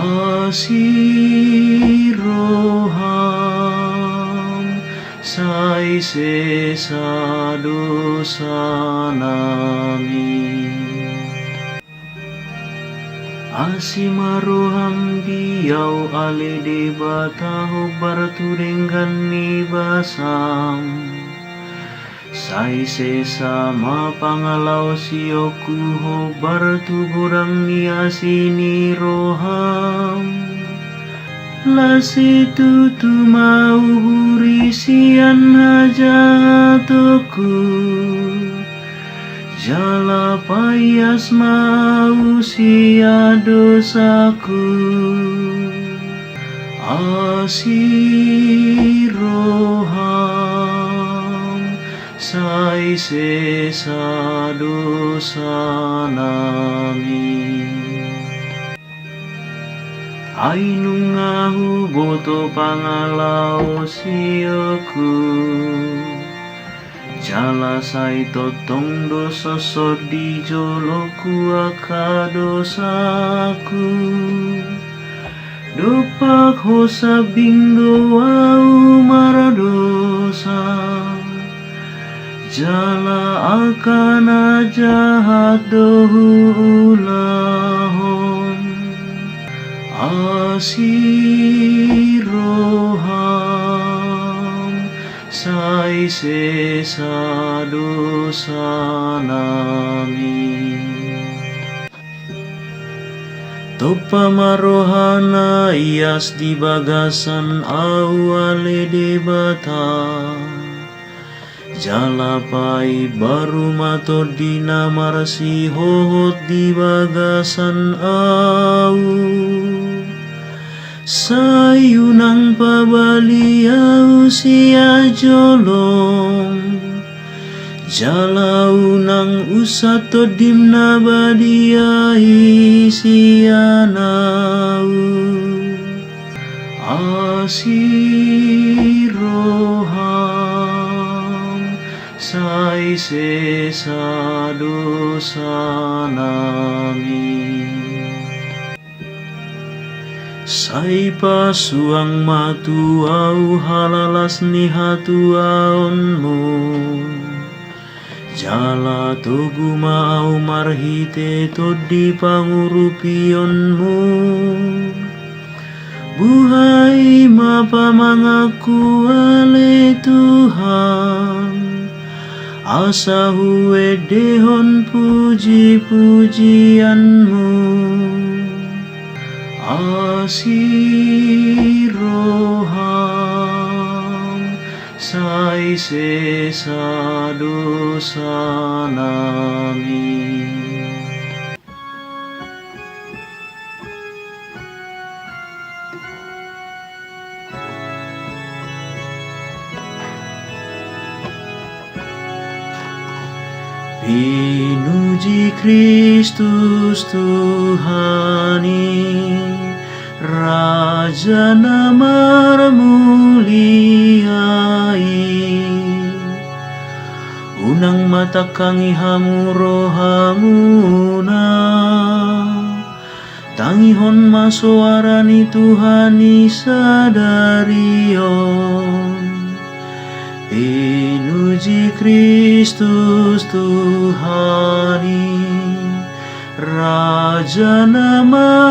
Asiroham sai sesa dosa namin. Asimaroham diau ale debataho bartudenggan ni basam. Sai sesa mapangalaw siyoku ho bartuburang ni asini roham. Lasitu tu mau burisian hajatoku. Jala payas mau sia dosaku. Asiroham sai sesa dosa namin. Ainungahu boto pangalaw siyoku. Jala sai totong dosa sodi joloku aka dosaku. Dopak hosa bindo au maradosa. Jala akana jahat dohu ulahon. Asiroham sai sesa dosa namin. Topa marohana ias di bagasan awale debata. Jalapai baru mato dina marsi hohot di bagasan au. Sayunang pabaliau sia jolong. Jalaunang usato dimna badiai sianau. Asiroham sai sesa dosa namin. Sai pasuang matu au halalas ni hatuaonmu. Jala togu mau marhite todi pangurupionmu. Buhai mapamangaku ale Tuhan. Asa huwe dehon puji-pujianmu. Asiroham sai sesa dosa namin. Pinuji Kristus Tuhani, Raja namar muliai. Unang matakangi hamu rohamuna. Tangihon masoarani Tuhani sadarion. Pinuji Kristus Tuhani, Raja nama